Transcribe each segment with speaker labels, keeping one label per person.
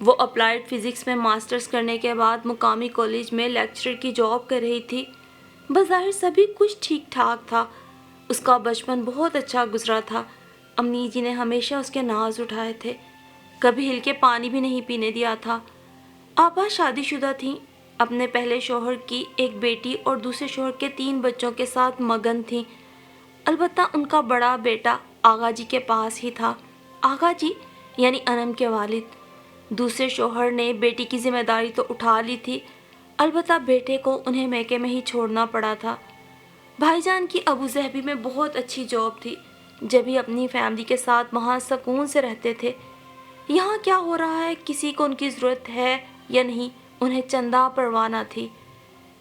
Speaker 1: وہ applied physics میں masters کرنے کے بعد مقامی کالج میں لیکچرر کی جاب کر رہی تھی۔ بظاہر سبھی کچھ ٹھیک ٹھاک تھا۔ اس کا بچپن بہت اچھا گزرا تھا۔ امی جی نے ہمیشہ اس کے ناز اٹھائے تھے، کبھی ہل کے پانی بھی نہیں پینے دیا تھا۔ آپا شادی شدہ تھیں، اپنے پہلے شوہر کی ایک بیٹی اور دوسرے شوہر کے 3 بچوں کے ساتھ مگن تھیں۔ البتہ ان کا بڑا بیٹا آغا جی کے پاس ہی تھا۔ آغا جی یعنی انم کے والد۔ دوسرے شوہر نے بیٹی کی ذمہ داری تو اٹھا لی تھی، البتہ بیٹے کو انہیں میکے میں ہی چھوڑنا پڑا تھا۔ بھائی جان کی ابو ظہبی میں بہت اچھی جاب تھی، جب ہی اپنی فیملی کے ساتھ وہاں سکون سے رہتے تھے۔ یہاں کیا ہو رہا ہے، کسی کو ان کی ضرورت ہے یا نہیں، انہیں چندہ پرواہ نہ تھی۔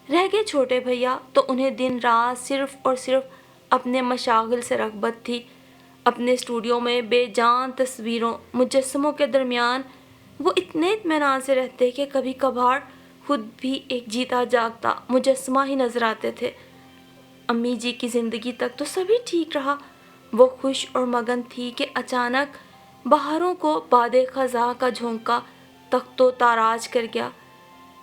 Speaker 1: رہ گئے چھوٹے بھیا تو انہیں دن رات صرف اور صرف اپنے مشاغل سے رغبت تھی۔ اپنے اسٹوڈیو میں بے جان تصویروں مجسموں کے درمیان وہ اتنے اطمینان سے رہتے کہ کبھی کبھار خود بھی ایک جیتا جاگتا مجسمہ ہی نظر آتے تھے۔ امی جی کی زندگی تک تو سبھی ٹھیک رہا، وہ خوش اور مگن تھی کہ اچانک بہاروں کو باد خزاں کا جھونکا تخت و تاراج کر گیا۔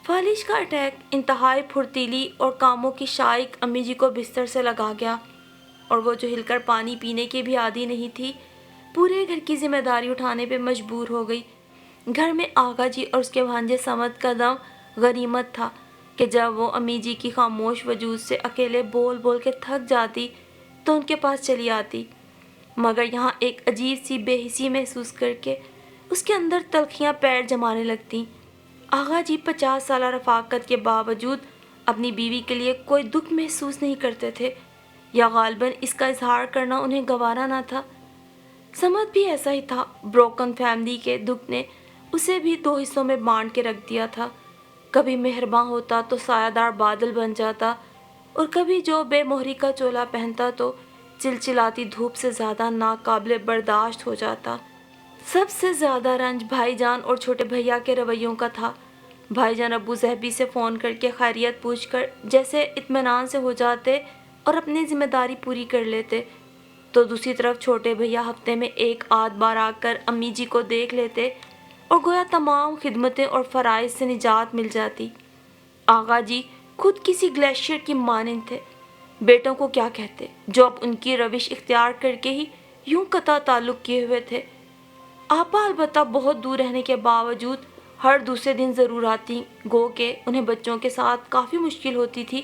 Speaker 1: فالج کا اٹیک انتہائی پھرتیلی اور کاموں کی شائق امی جی کو بستر سے لگا گیا، اور وہ جو ہل کر پانی پینے کی بھی عادی نہیں تھی، پورے گھر کی ذمہ داری اٹھانے پہ مجبور ہو گئی۔ گھر میں آغا جی اور اس کے بھانجے سمد کا دم غنیمت تھا کہ جب وہ امی جی کی خاموش وجود سے اکیلے بول بول کے تھک جاتی تو ان کے پاس چلی آتی، مگر یہاں ایک عجیب سی بے حسی محسوس کر کے اس کے اندر تلخیاں پیر جمانے لگتیں۔ آغا جی 50 سالہ رفاقت کے باوجود اپنی بیوی کے لیے کوئی دکھ محسوس نہیں کرتے تھے، یا غالباً اس کا اظہار کرنا انہیں گوارا نہ تھا۔ سمد بھی ایسا ہی تھا، بروکن فیملی کے دکھ نے اسے بھی 2 حصوں میں بانٹ کے رکھ دیا تھا۔ کبھی مہرباں ہوتا تو سایہ دار بادل بن جاتا، اور کبھی جو بے مہری کا چولا پہنتا تو چلچلاتی دھوپ سے زیادہ ناقابل برداشت ہو جاتا۔ سب سے زیادہ رنج بھائی جان اور چھوٹے بھیا کے رویوں کا تھا۔ بھائی جان ابو ظہبی سے فون کر کے خیریت پوچھ کر جیسے اطمینان سے ہو جاتے اور اپنی ذمہ داری پوری کر لیتے، تو دوسری طرف چھوٹے بھیا ہفتے میں 1 آدھ بار آ کر امی جی کو دیکھ لیتے اور گویا تمام خدمتیں اور فرائض سے نجات مل جاتی۔ آغا جی خود کسی گلیشیئر کی مانند تھے، بیٹوں کو کیا کہتے، جو اب ان کی روش اختیار کر کے ہی یوں قطع تعلق کیے ہوئے تھے۔ آپا البتہ بہت دور رہنے کے باوجود ہر دوسرے دن ضرور آتی، گو کہ انہیں بچوں کے ساتھ کافی مشکل ہوتی تھی،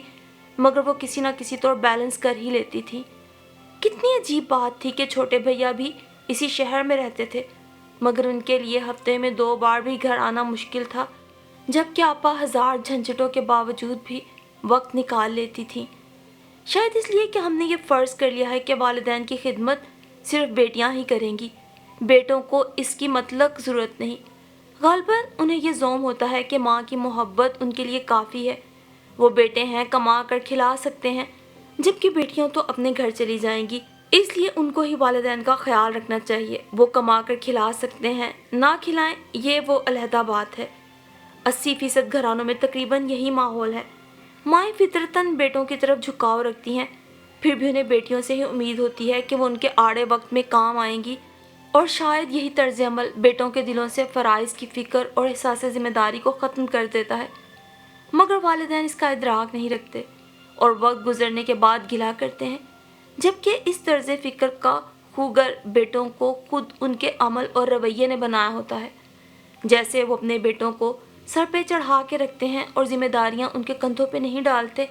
Speaker 1: مگر وہ کسی نہ کسی طور بیلنس کر ہی لیتی تھی۔ کتنی عجیب بات تھی کہ چھوٹے بھیا بھی اسی شہر میں رہتے تھے، مگر ان کے لیے ہفتے میں 2 بار بھی گھر آنا مشکل تھا، جبکہ آپا ہزار جھنجھٹوں کے باوجود بھی وقت نکال لیتی تھی۔ شاید اس لیے کہ ہم نے یہ فرض کر لیا ہے کہ والدین کی خدمت صرف بیٹیاں ہی کریں گی، بیٹوں کو اس کی مطلق ضرورت نہیں۔ غالباً انہیں یہ زوم ہوتا ہے کہ ماں کی محبت ان کے لیے کافی ہے، وہ بیٹے ہیں کما کر کھلا سکتے ہیں، جبکہ بیٹیاں تو اپنے گھر چلی جائیں گی، اس لیے ان کو ہی والدین کا خیال رکھنا چاہیے۔ وہ کما کر کھلا سکتے ہیں، نہ کھلائیں یہ وہ علیحدہ بات ہے۔ 80% گھرانوں میں تقریباً یہی ماحول ہے۔ مائیں فطرتاً بیٹوں کی طرف جھکاؤ رکھتی ہیں، پھر بھی انہیں بیٹیوں سے ہی امید ہوتی ہے کہ وہ ان کے آڑے وقت میں کام آئیں گی، اور شاید یہی طرز عمل بیٹوں کے دلوں سے فرائض کی فکر اور احساس ذمہ داری کو ختم کر دیتا ہے، مگر والدین اس کا ادراک نہیں رکھتے اور وقت گزرنے کے بعد گلا کرتے ہیں، جبکہ اس طرز فکر کا خوگر بیٹوں کو خود ان کے عمل اور رویے نے بنایا ہوتا ہے۔ جیسے وہ اپنے بیٹوں کو سر پہ چڑھا کے رکھتے ہیں اور ذمہ داریاں ان کے کندھوں پہ نہیں ڈالتے،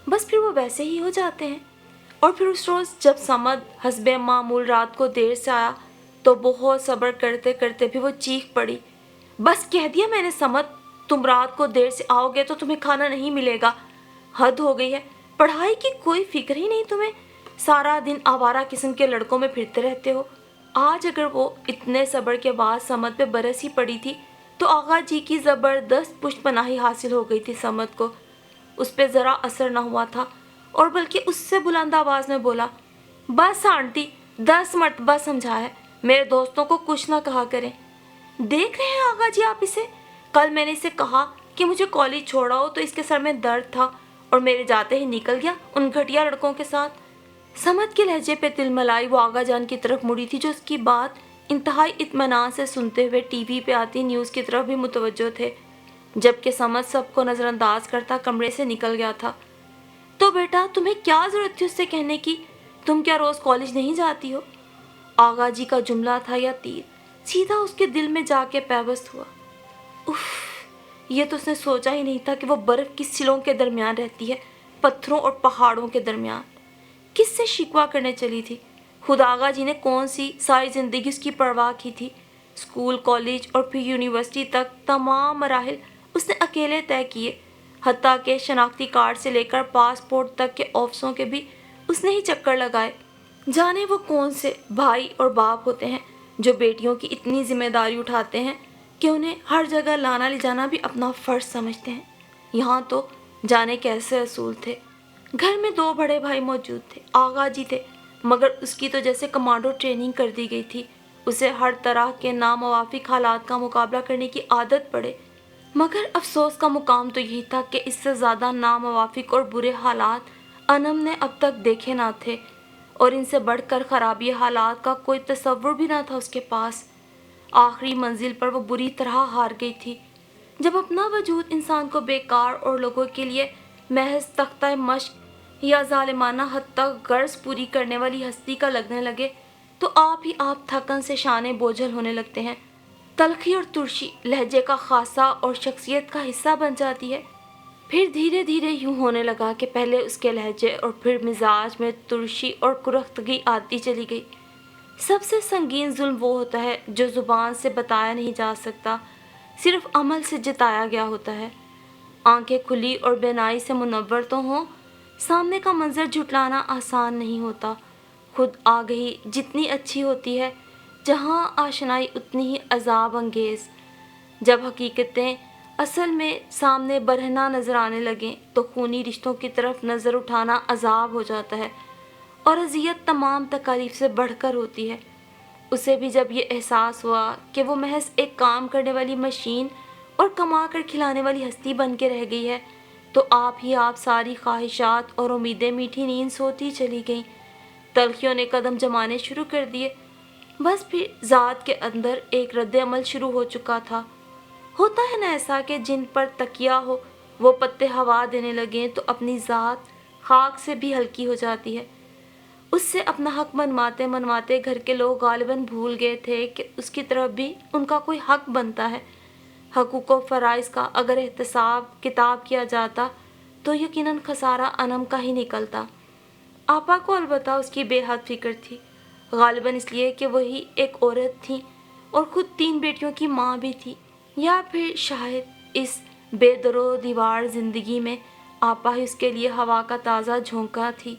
Speaker 1: بس پھر وہ ویسے ہی ہو جاتے ہیں۔ اور پھر اس روز جب سمد حسب معمول رات کو دیر سے آیا تو بہت صبر کرتے کرتے بھی وہ چیخ پڑی، بس کہہ دیا میں نے سمد، تم رات کو دیر سے آؤ گے تو تمہیں کھانا نہیں ملے گا، حد ہو گئی ہے، پڑھائی کی کوئی فکر ہی نہیں تمہیں، سارا دن آوارہ قسم کے لڑکوں میں پھرتے رہتے ہو۔ آج اگر وہ اتنے صبر کے بعد سمد پہ برس ہی پڑی تھی تو آغا جی کی زبردست پشت پناہی حاصل ہو گئی تھی سمد کو۔ اس پہ ذرا اثر نہ ہوا تھا، اور بلکہ اس سے بلند آواز میں بولا، بس آنٹی 10 مرتبہ سمجھا ہے، میرے دوستوں کو کچھ نہ کہا کریں۔ دیکھ رہے ہیں آغا جی آپ اسے، کل میں نے اسے کہا کہ مجھے کالج چھوڑاؤ تو اس کے سر میں درد تھا اور میرے جاتے ہی نکل گیا ان گھٹیا لڑکوں کے ساتھ۔ سمد کے لہجے پہ تل ملائی وہ آغا جان کی طرف مڑی تھی جو اس کی بات انتہائی اطمینان سے سنتے ہوئے ٹی وی پہ آتی نیوز کی طرف بھی متوجہ تھے، جبکہ سمجھ سب کو نظر انداز کرتا کمرے سے نکل گیا تھا۔ تو بیٹا تمہیں کیا ضرورت تھی اس سے کہنے کی؟ تم کیا روز کالج نہیں جاتی ہو؟ آغا جی کا جملہ تھا یا تیر سیدھا اس کے دل میں جا کے پیوست ہوا۔ اف، یہ تو اس نے سوچا ہی نہیں تھا کہ وہ برف کی سلوں کے درمیان رہتی ہے، پتھروں اور پہاڑوں کے درمیان۔ کس سے شکوہ کرنے چلی تھی؟ خود آغا جی نے کون سی ساری زندگی اس کی پرواہ کی تھی؟ اسکول، کالج اور پھر یونیورسٹی تک تمام مراحل اس نے اکیلے طے کیے، حتیٰ کہ شناختی کارڈ سے لے کر پاسپورٹ تک کے آفسوں کے بھی اس نے ہی چکر لگائے۔ جانے وہ کون سے بھائی اور باپ ہوتے ہیں جو بیٹیوں کی اتنی ذمہ داری اٹھاتے ہیں کہ انہیں ہر جگہ لانا لے جانا بھی اپنا فرض سمجھتے ہیں۔ یہاں تو جانے کیسے اصول تھے۔ گھر میں 2 بڑے بھائی موجود تھے، آغا جی تھے، مگر اس کی تو جیسے کمانڈو ٹریننگ کر دی گئی تھی، اسے ہر طرح کے ناموافق حالات کا مقابلہ کرنے کی عادت پڑے۔ مگر افسوس کا مقام تو یہی تھا کہ اس سے زیادہ ناموافق اور برے حالات انم نے اب تک دیکھے نہ تھے، اور ان سے بڑھ کر خرابی حالات کا کوئی تصور بھی نہ تھا اس کے پاس۔ آخری منزل پر وہ بری طرح ہار گئی تھی، جب اپنا وجود انسان کو بیکار اور لوگوں کے لیے محض تختہ مشق یا ظالمانہ حد تک غرض پوری کرنے والی ہستی کا لگنے لگے تو آپ تھکن سے شانے بوجھل ہونے لگتے ہیں۔ تلخی اور ترشی لہجے کا خاصہ اور شخصیت کا حصہ بن جاتی ہے۔ پھر دھیرے دھیرے یوں ہونے لگا کہ پہلے اس کے لہجے اور پھر مزاج میں ترشی اور کرختگی آتی چلی گئی۔ سب سے سنگین ظلم وہ ہوتا ہے جو زبان سے بتایا نہیں جا سکتا، صرف عمل سے جتایا گیا ہوتا ہے۔ آنکھیں کھلی اور بینائی سے منور تو ہوں، سامنے کا منظر جھٹلانا آسان نہیں ہوتا۔ خود آگہی جتنی اچھی ہوتی ہے، جہاں آشنائی اتنی ہی عذاب انگیز۔ جب حقیقتیں اصل میں سامنے برہنہ نظر آنے لگیں تو خونی رشتوں کی طرف نظر اٹھانا عذاب ہو جاتا ہے، اور اذیت تمام تکالیف سے بڑھ کر ہوتی ہے۔ اسے بھی جب یہ احساس ہوا کہ وہ محض ایک کام کرنے والی مشین اور کما کر کھلانے والی ہستی بن کے رہ گئی ہے، تو آپ ساری خواہشات اور امیدیں میٹھی نیند سوتی چلی گئیں۔ تلخیوں نے قدم جمانے شروع کر دیے۔ بس پھر ذات کے اندر ایک رد عمل شروع ہو چکا تھا۔ ہوتا ہے نا ایسا کہ جن پر تکیہ ہو وہ پتے ہوا دینے لگیں تو اپنی ذات خاک سے بھی ہلکی ہو جاتی ہے۔ اس سے اپنا حق منواتے گھر کے لوگ غالباً بھول گئے تھے کہ اس کی طرف بھی ان کا کوئی حق بنتا ہے۔ حقوق و فرائض کا اگر احتساب کتاب کیا جاتا تو یقیناً خسارہ انم کا ہی نکلتا۔ آپا کو البتہ اس کی بے حد فکر تھی، غالباً اس لیے کہ وہی ایک عورت تھی اور خود 3 بیٹیوں کی ماں بھی تھی، یا پھر شاید اس بے در و دیوار زندگی میں آپا ہی اس کے لیے ہوا کا تازہ جھونکا تھی۔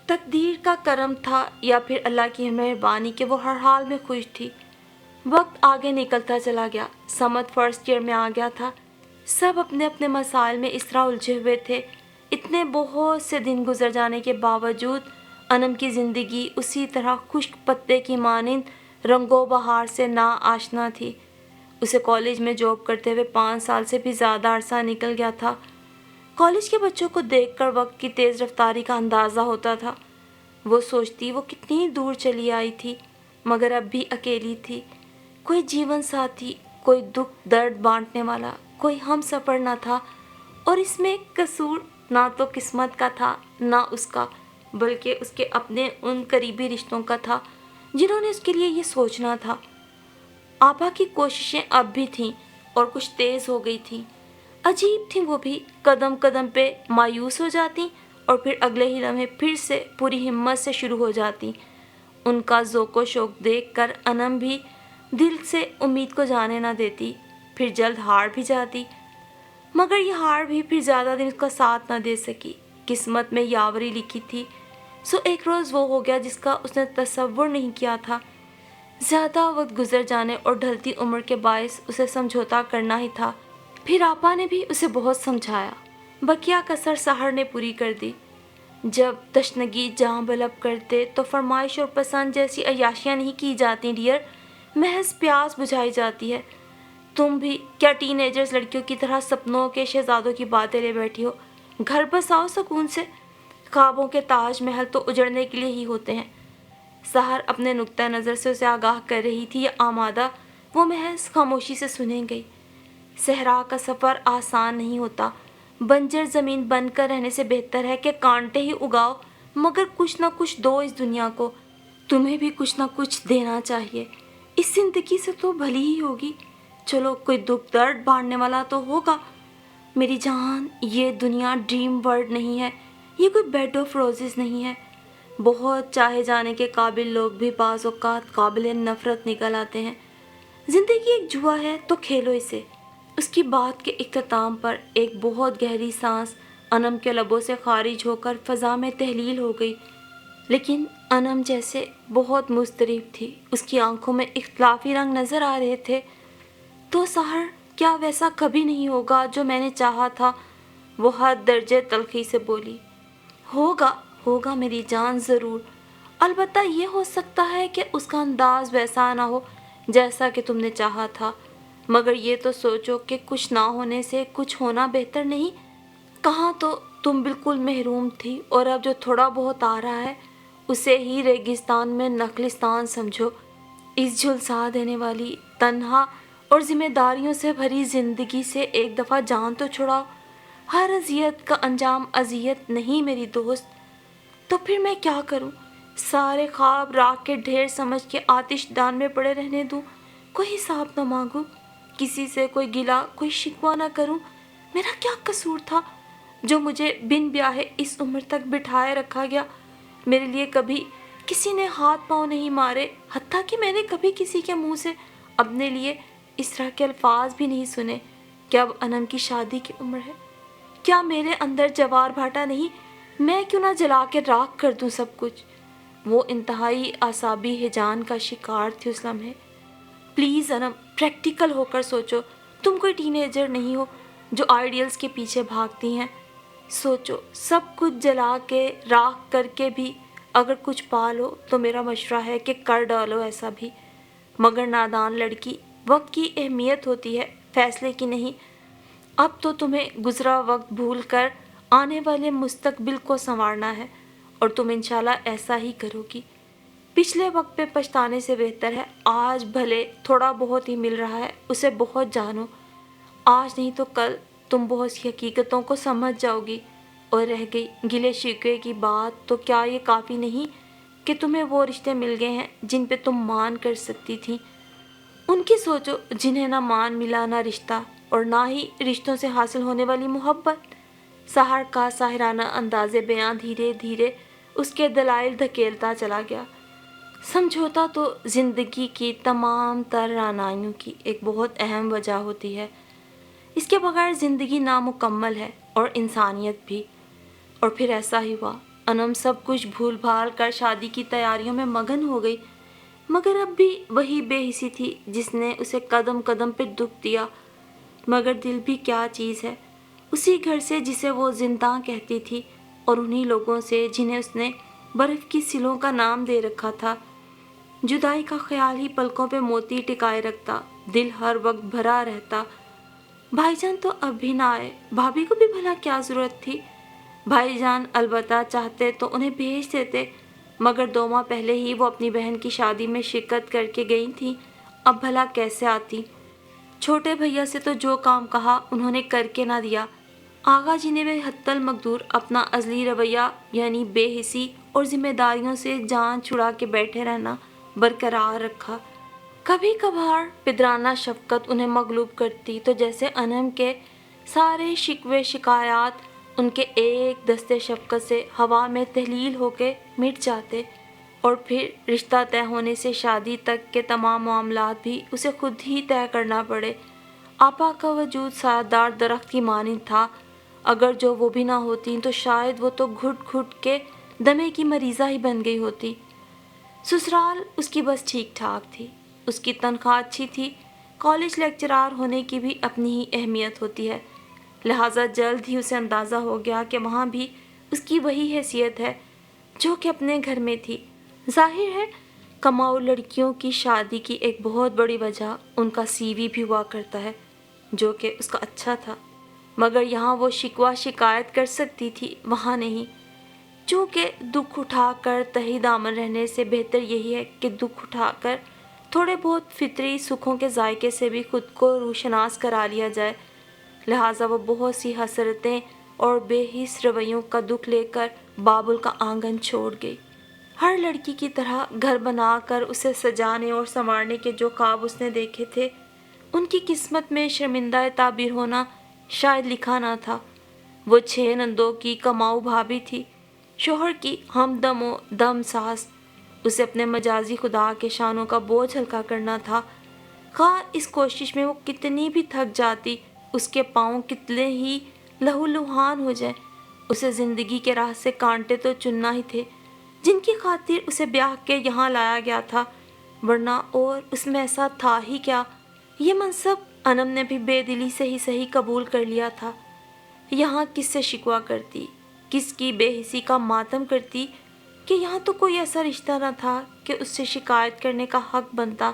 Speaker 1: تقدیر کا کرم تھا یا پھر اللہ کی مہربانی کہ وہ ہر حال میں خوش تھی۔ وقت آگے نکلتا چلا گیا، سمت فرسٹ ایئر میں آ گیا تھا۔ سب اپنے اپنے مسائل میں اس طرح الجھے ہوئے تھے۔ اتنے بہت سے دن گزر جانے کے باوجود انم کی زندگی اسی طرح خشک پتے کی مانند رنگ و بہار سے نا آشنا تھی۔ اسے کالج میں جاب کرتے ہوئے 5 سال سے بھی زیادہ عرصہ نکل گیا تھا۔ کالج کے بچوں کو دیکھ کر وقت کی تیز رفتاری کا اندازہ ہوتا تھا۔ وہ سوچتی وہ کتنی دور چلی آئی تھی، مگر اب بھی اکیلی تھی۔ کوئی جیون ساتھی، کوئی دکھ درد بانٹنے والا، کوئی ہم سفر نہ تھا، اور اس میں قصور نہ تو قسمت کا تھا نہ اس کا، بلکہ اس کے اپنے ان قریبی رشتوں کا تھا جنہوں نے اس کے لیے یہ سوچنا تھا۔ آپا کی کوششیں اب بھی تھیں اور کچھ تیز ہو گئی تھیں۔ عجیب تھیں وہ بھی، قدم قدم پہ مایوس ہو جاتی اور پھر اگلے ہی لمحے پھر سے پوری ہمت سے شروع ہو جاتی۔ ان کا ذوق و شوق دیکھ کر انم بھی دل سے امید کو جانے نہ دیتی، پھر جلد ہار بھی جاتی، مگر یہ ہار بھی پھر زیادہ دن اس کا ساتھ نہ دے سکی۔ قسمت میں یاوری لکھی تھی، سو ایک روز وہ ہو گیا جس کا اس نے تصور نہیں کیا تھا۔ زیادہ وقت گزر جانے اور ڈھلتی عمر کے باعث اسے سمجھوتا کرنا ہی تھا۔ پھر آپا نے بھی اسے بہت سمجھایا، بقیہ کسر سحر نے پوری کر دی۔ جب تشنگی جاں بلب کرتے تو فرمائش اور پسند جیسی عیاشیاں نہیں کی جاتی ڈیئر، محض پیاس بجھائی جاتی ہے۔ تم بھی کیا ٹین ایجرز لڑکیوں کی طرح سپنوں کے شہزادوں کی باتیں لے بیٹھی ہو؟ گھر بس آؤ سکون سے، خوابوں کے تاج محل تو اجڑنے کے لیے ہی ہوتے ہیں۔ سحر اپنے نقطہ نظر سے اسے آگاہ کر رہی تھی یا آمادہ، وہ محض خاموشی سے سنے گئی۔ صحرا کا سفر آسان نہیں ہوتا۔ بنجر زمین بن کر رہنے سے بہتر ہے کہ کانٹے ہی اگاؤ، مگر کچھ نہ کچھ دو اس دنیا کو۔ تمہیں بھی کچھ نہ کچھ دینا چاہیے، اس زندگی سے تو بھلی ہی ہوگی۔ چلو کوئی دکھ درد بانٹنے والا تو ہوگا۔ میری جان، یہ دنیا ڈریم ورلڈ نہیں ہے، یہ کوئی بیڈ آف روزز نہیں ہے۔ بہت چاہے جانے کے قابل لوگ بھی بعض اوقات قابل نفرت نکل آتے ہیں۔ زندگی ایک جوا ہے تو کھیلو اسے۔ اس کی بات کے اختتام پر ایک بہت گہری سانس انم کے لبوں سے خارج ہو کر فضا میں تحلیل ہو گئی، لیکن انم جیسے بہت مضطرب تھی، اس کی آنکھوں میں اختلافی رنگ نظر آ رہے تھے۔ تو سحر، کیا ویسا کبھی نہیں ہوگا جو میں نے چاہا تھا؟ وہ حد درجے تلخی سے بولی۔ ہوگا ہوگا میری جان، ضرور۔ البتہ یہ ہو سکتا ہے کہ اس کا انداز ویسا نہ ہو جیسا کہ تم نے چاہا تھا، مگر یہ تو سوچو کہ کچھ نہ ہونے سے کچھ ہونا بہتر نہیں؟ کہاں تو تم بالکل محروم تھی، اور اب جو تھوڑا بہت آ رہا ہے اسے ہی ریگستان میں نخلستان سمجھو۔ اس جھلسا دینے والی، تنہا اور ذمہ داریوں سے بھری زندگی سے ایک دفعہ جان تو چھڑاؤ۔ ہر اذیت کا انجام اذیت نہیں میری دوست۔ تو پھر میں کیا کروں؟ سارے خواب راکھ کے ڈھیر سمجھ کے آتش دان میں پڑے رہنے دوں؟ کوئی حساب نہ مانگوں، کسی سے کوئی گلہ کوئی شکوہ نہ کروں؟ میرا کیا قصور تھا جو مجھے بن بیاہے اس عمر تک بٹھائے رکھا گیا؟ میرے لیے کبھی کسی نے ہاتھ پاؤں نہیں مارے، حتیٰ کہ میں نے کبھی کسی کے منہ سے اپنے لیے اس طرح کے الفاظ بھی نہیں سنے کہ اب انم کی شادی کی عمر ہے۔ کیا میرے اندر جوار بھاٹا نہیں؟ میں کیوں نہ جلا کے راکھ کر دوں سب کچھ؟ وہ انتہائی اعصابی ہیجان کا شکار تھی اس لمحے۔ پلیز انم، پریکٹیکل ہو کر سوچو۔ تم کوئی ٹین ایجر نہیں ہو جو آئیڈیلز کے پیچھے بھاگتی ہیں۔ سوچو، سب کچھ جلا کے راکھ کر کے بھی اگر کچھ پالو تو میرا مشورہ ہے کہ کر ڈالو ایسا بھی۔ مگر نادان لڑکی، وقت کی اہمیت ہوتی ہے، فیصلے کی نہیں۔ اب تو تمہیں گزرا وقت بھول کر آنے والے مستقبل کو سنوارنا ہے، اور تم انشاءاللہ ایسا ہی کرو گی۔ پچھلے وقت پہ پچھتانے سے بہتر ہے آج بھلے تھوڑا بہت ہی مل رہا ہے اسے بہت جانو۔ آج نہیں تو کل تم بہت سی حقیقتوں کو سمجھ جاؤ گی۔ اور رہ گئی گلے شکوے کی بات، تو کیا یہ کافی نہیں کہ تمہیں وہ رشتے مل گئے ہیں جن پہ تم مان کر سکتی تھی؟ ان کی سوچو جنہیں نہ مان ملا، نہ رشتہ، اور نہ ہی رشتوں سے حاصل ہونے والی محبت۔ سحر کا ساحرانہ انداز بیان دھیرے دھیرے اس کے دلائل دھکیلتا چلا گیا۔ سمجھوتا تو زندگی کی تمام تر رعنائیوں کی ایک بہت اہم وجہ ہوتی ہے۔ اس کے بغیر زندگی نامکمل ہے، اور انسانیت بھی۔ اور پھر ایسا ہی ہوا، انم سب کچھ بھول بھال کر شادی کی تیاریوں میں مگن ہو گئی، مگر اب بھی وہی بے حسی تھی جس نے اسے قدم قدم پہ دکھ دیا۔ مگر دل بھی کیا چیز ہے، اسی گھر سے جسے وہ زنداں کہتی تھی، اور انہی لوگوں سے جنہیں اس نے برف کی سلوں کا نام دے رکھا تھا۔ جدائی کا خیال ہی پلکوں پہ موتی ٹکائے رکھتا، دل ہر وقت بھرا رہتا۔ بھائی جان تو اب بھی نہ آئے، بھابھی کو بھی بھلا کیا ضرورت تھی؟ بھائی جان البتہ چاہتے تو انہیں بھیج دیتے، مگر 2 ماہ پہلے ہی وہ اپنی بہن کی شادی میں شرکت کر کے گئی تھیں، اب بھلا کیسے آتی؟ چھوٹے بھیا سے تو جو کام کہا انہوں نے کر کے نہ دیا۔ آغا جی نے بھی حتی المقدور اپنا ازلی رویہ یعنی بے حسی اور ذمہ داریوں سے جان چھڑا کے بیٹھے رہنا برقرار رکھا۔ کبھی کبھار پدرانہ شفقت انہیں مغلوب کرتی تو جیسے انم کے سارے شکوے شکایات ان کے ایک دستے شفقت سے ہوا میں تحلیل ہو کے مٹ جاتے، اور پھر رشتہ طے ہونے سے شادی تک کے تمام معاملات بھی اسے خود ہی طے کرنا پڑے۔ آپا کا وجود سایہ دار درخت کی مانند تھا، اگر جو وہ بھی نہ ہوتی تو شاید وہ تو گھٹ گھٹ کے دمے کی مریضہ ہی بن گئی ہوتی۔ سسرال اس کی بس ٹھیک ٹھاک تھی، اس کی تنخواہ اچھی تھی، کالج لیکچرار ہونے کی بھی اپنی ہی اہمیت ہوتی ہے، لہٰذا جلد ہی اسے اندازہ ہو گیا کہ وہاں بھی اس کی وہی حیثیت ہے جو کہ اپنے گھر میں تھی۔ ظاہر ہے کماؤ لڑکیوں کی شادی کی ایک بہت بڑی وجہ ان کا سی وی بھی ہوا کرتا ہے، جو کہ اس کا اچھا تھا، مگر یہاں وہ شکوہ شکایت کر سکتی تھی، وہاں نہیں۔ چونکہ دکھ اٹھا کر تہی دامن رہنے سے بہتر یہی ہے کہ دکھ اٹھا کر تھوڑے بہت فطری سکھوں کے ذائقے سے بھی خود کو روشناس کرا لیا جائے۔ لہٰذا وہ بہت سی حسرتیں اور بے حس رویوں کا دکھ لے کر بابل کا آنگن چھوڑ گئی۔ ہر لڑکی کی طرح گھر بنا کر اسے سجانے اور سنوارنے کے جو خواب اس نے دیکھے تھے، ان کی قسمت میں شرمندہ تعبیر ہونا شاید لکھا نہ تھا۔ وہ 6 نندوں کی کماؤ بھابھی تھی، شوہر کی ہمدم و دم ساس۔ اسے اپنے مجازی خدا کے شانوں کا بوجھ ہلکا کرنا تھا۔ خواہ اس کوشش میں وہ کتنی بھی تھک جاتی، اس کے پاؤں کتنے ہی لہو لہان ہو جائیں، اسے زندگی کے راہ سے کانٹے تو چننا ہی تھے جن کی خاطر اسے بیاہ کے یہاں لایا گیا تھا، ورنہ اور اس میں ایسا تھا ہی کیا۔ یہ منصب انم نے بھی بے دلی سے ہی صحیح قبول کر لیا تھا۔ یہاں کس سے شکوہ کرتی، کس کی بے حسی کا ماتم کرتی کہ یہاں تو کوئی ایسا رشتہ نہ تھا کہ اس سے شکایت کرنے کا حق بنتا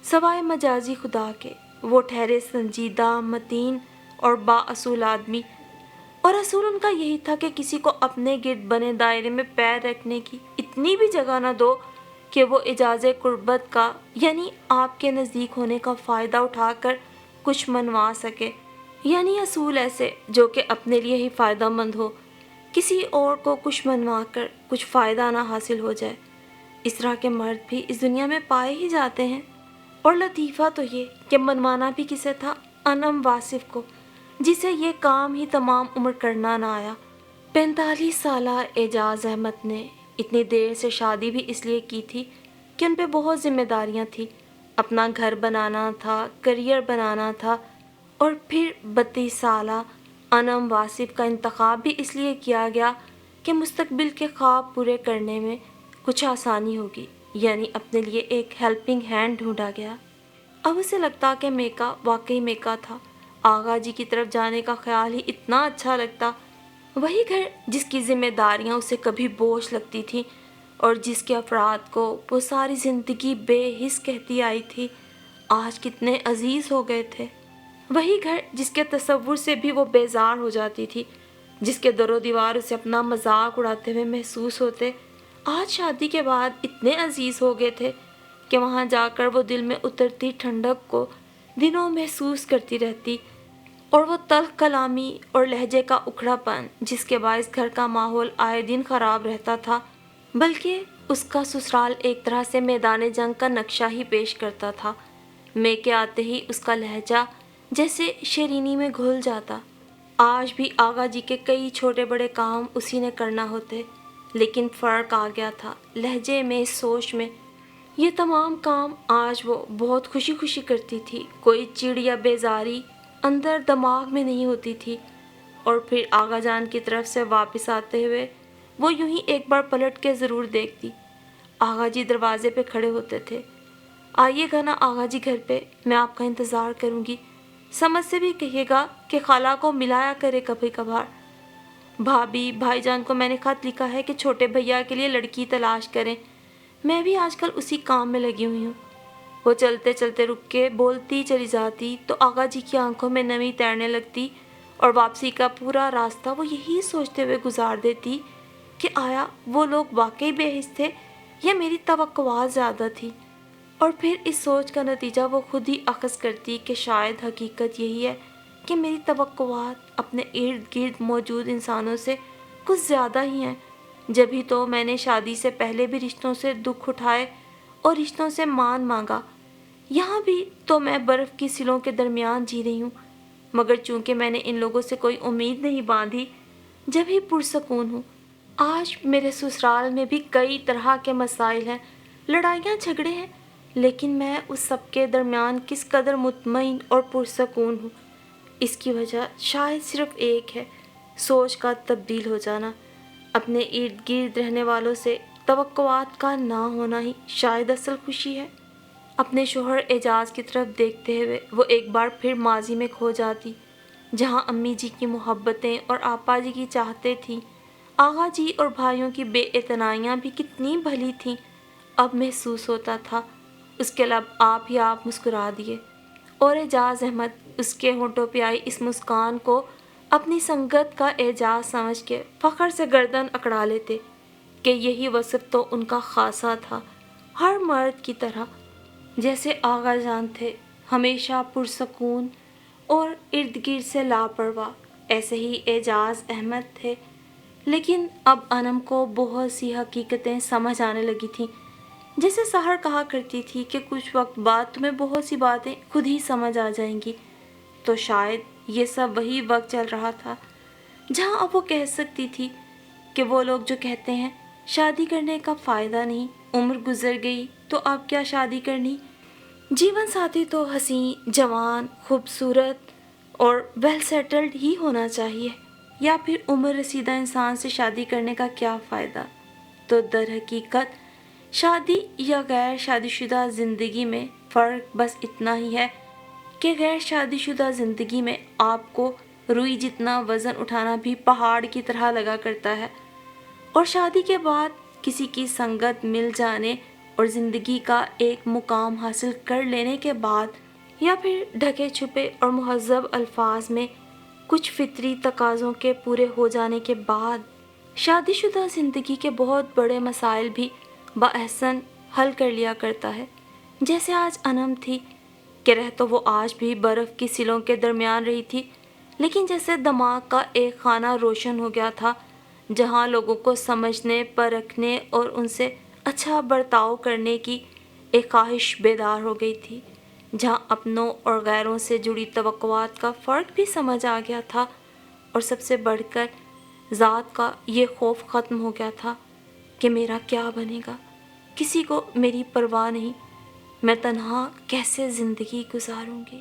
Speaker 1: سوائے مجازی خدا کے۔ وہ ٹھہرے سنجیدہ، متین اور با اصول آدمی، اور اصول ان کا یہی تھا کہ کسی کو اپنے گرد بنے دائرے میں پیر رکھنے کی اتنی بھی جگہ نہ دو کہ وہ اعزاز قربت کا یعنی آپ کے نزدیک ہونے کا فائدہ اٹھا کر کچھ منوا سکے، یعنی اصول ایسے جو کہ اپنے لیے ہی فائدہ مند ہو، کسی اور کو کچھ منوا کر کچھ فائدہ نہ حاصل ہو جائے۔ اس طرح کے مرد بھی اس دنیا میں پائے ہی جاتے ہیں، اور لطیفہ تو یہ کہ منوانا بھی کسے تھا؟ انم واصف کو، جسے یہ کام ہی تمام عمر کرنا نہ آیا۔ 45 سالہ اعجاز احمد نے اتنی دیر سے شادی بھی اس لیے کی تھی کہ ان پہ بہت ذمہ داریاں تھیں، اپنا گھر بنانا تھا، کریئر بنانا تھا، اور پھر 32 سالہ انم واصف کا انتخاب بھی اس لیے کیا گیا کہ مستقبل کے خواب پورے کرنے میں کچھ آسانی ہوگی، یعنی اپنے لیے ایک ہیلپنگ ہینڈ ڈھونڈا گیا۔ اب اسے لگتا کہ میکا واقعی میکا تھا۔ آغا جی کی طرف جانے کا خیال ہی اتنا اچھا لگتا۔ وہی گھر جس کی ذمہ داریاں اسے کبھی بوجھ لگتی تھیں اور جس کے افراد کو وہ ساری زندگی بے حس کہتی آئی تھی، آج کتنے عزیز ہو گئے تھے۔ وہی گھر جس کے تصور سے بھی وہ بیزار ہو جاتی تھی، جس کے در و دیوار اسے اپنا مذاق اڑاتے ہوئے محسوس ہوتے، آج شادی کے بعد اتنے عزیز ہو گئے تھے کہ وہاں جا کر وہ دل میں اترتی ٹھنڈک کو دنوں محسوس کرتی رہتی، اور وہ تلخ کلامی اور لہجے کا اکھڑا پن جس کے باعث گھر کا ماحول آئے دن خراب رہتا تھا، بلکہ اس کا سسرال ایک طرح سے میدان جنگ کا نقشہ ہی پیش کرتا تھا۔ میکے آتے ہی اس کا لہجہ جیسے شیرینی میں گھل جاتا۔ آج بھی آغا جی کے کئی چھوٹے بڑے کام اسی نے کرنا ہوتے، لیکن فرق آ گیا تھا لہجے میں، سوچ میں۔ یہ تمام کام آج وہ بہت خوشی خوشی کرتی تھی، کوئی چڑ یا بیزاری اندر دماغ میں نہیں ہوتی تھی۔ اور پھر آغا جان کی طرف سے واپس آتے ہوئے وہ یوں ہی ایک بار پلٹ کے ضرور دیکھتی۔ آغا جی دروازے پہ کھڑے ہوتے تھے۔ آئیے گا نا آغا جی گھر پہ، میں آپ کا انتظار کروں گی، سمجھ سے بھی کہیے گا کہ خالہ کو ملایا کرے کبھی کبھار۔ بھابھی بھائی جان کو میں نے خط لکھا ہے کہ چھوٹے بھیا کے لیے لڑکی تلاش کریں، میں بھی آج کل اسی کام میں لگی ہوئی ہوں۔ وہ چلتے چلتے رک کے بولتی چلی جاتی تو آغا جی کی آنکھوں میں نمی تیرنے لگتی، اور واپسی کا پورا راستہ وہ یہی سوچتے ہوئے گزار دیتی کہ آیا وہ لوگ واقعی بے حس تھے یا میری توقعات زیادہ تھی۔ اور پھر اس سوچ کا نتیجہ وہ خود ہی اخذ کرتی کہ شاید حقیقت یہی ہے کہ میری توقعات اپنے ارد گرد موجود انسانوں سے کچھ زیادہ ہی ہیں۔ جبھی تو میں نے شادی سے پہلے بھی رشتوں سے دکھ اٹھائے اور رشتوں سے مان مانگا۔ یہاں بھی تو میں برف کی سلوں کے درمیان جی رہی ہوں، مگر چونکہ میں نے ان لوگوں سے کوئی امید نہیں باندھی، جب ہی پرسکون ہوں۔ آج میرے سسرال میں بھی کئی طرح کے مسائل ہیں، لڑائیاں جھگڑے ہیں، لیکن میں اس سب کے درمیان کس قدر مطمئن اور پرسکون ہوں۔ اس کی وجہ شاید صرف ایک ہے، سوچ کا تبدیل ہو جانا۔ اپنے ارد گرد رہنے والوں سے توقعات کا نہ ہونا ہی شاید اصل خوشی ہے۔ اپنے شوہر اعجاز کی طرف دیکھتے ہوئے وہ ایک بار پھر ماضی میں کھو جاتی، جہاں امی جی کی محبتیں اور آپا جی کی چاہتیں تھیں، آغا جی اور بھائیوں کی بے اعتنائیاں بھی کتنی بھلی تھیں۔ اب محسوس ہوتا تھا اس کے لب آپ ہی آپ مسکرا دیے، اور اعجاز احمد اس کے ہونٹوں پہ آئی اس مسکان کو اپنی سنگت کا اعجاز سمجھ کے فخر سے گردن اکڑا لیتے کہ یہی وصف تو ان کا خاصہ تھا، ہر مرد کی طرح۔ جیسے آغا جان تھے ہمیشہ پرسکون اور ارد گرد سے لاپرواہ، ایسے ہی اعجاز احمد تھے۔ لیکن اب انم کو بہت سی حقیقتیں سمجھ آنے لگی تھیں۔ جیسے سحر کہا کرتی تھی کہ کچھ وقت بعد تمہیں بہت سی باتیں خود ہی سمجھ آ جائیں گی، تو شاید یہ سب وہی وقت چل رہا تھا جہاں اب وہ کہہ سکتی تھی کہ وہ لوگ جو کہتے ہیں شادی کرنے کا فائدہ نہیں، عمر گزر گئی تو اب کیا شادی کرنی، جیون ساتھی تو حسین، جوان، خوبصورت اور ویل سیٹلڈ ہی ہونا چاہیے، یا پھر عمر رسیدہ انسان سے شادی کرنے کا کیا فائدہ۔ تو در حقیقت شادی یا غیر شادی شدہ زندگی میں فرق بس اتنا ہی ہے کہ غیر شادی شدہ زندگی میں آپ کو روئی جتنا وزن اٹھانا بھی پہاڑ کی طرح لگا کرتا ہے، اور شادی کے بعد کسی کی سنگت مل جانے اور زندگی کا ایک مقام حاصل کر لینے کے بعد، یا پھر ڈھکے چھپے اور مہذب الفاظ میں کچھ فطری تقاضوں کے پورے ہو جانے کے بعد، شادی شدہ زندگی کے بہت بڑے مسائل بھی بآسان حل کر لیا کرتا ہے۔ جیسے آج انم تھی کہ رہ تو وہ آج بھی برف کی سلوں کے درمیان رہی تھی، لیکن جیسے دماغ کا ایک خانہ روشن ہو گیا تھا جہاں لوگوں کو سمجھنے، پرکھنے اور ان سے اچھا برتاؤ کرنے کی ایک خواہش بیدار ہو گئی تھی، جہاں اپنوں اور غیروں سے جڑی توقعات کا فرق بھی سمجھ آ گیا تھا، اور سب سے بڑھ کر ذات کا یہ خوف ختم ہو گیا تھا کہ میرا کیا بنے گا، کسی کو میری پرواہ نہیں، میں تنہا کیسے زندگی گزاروں گی۔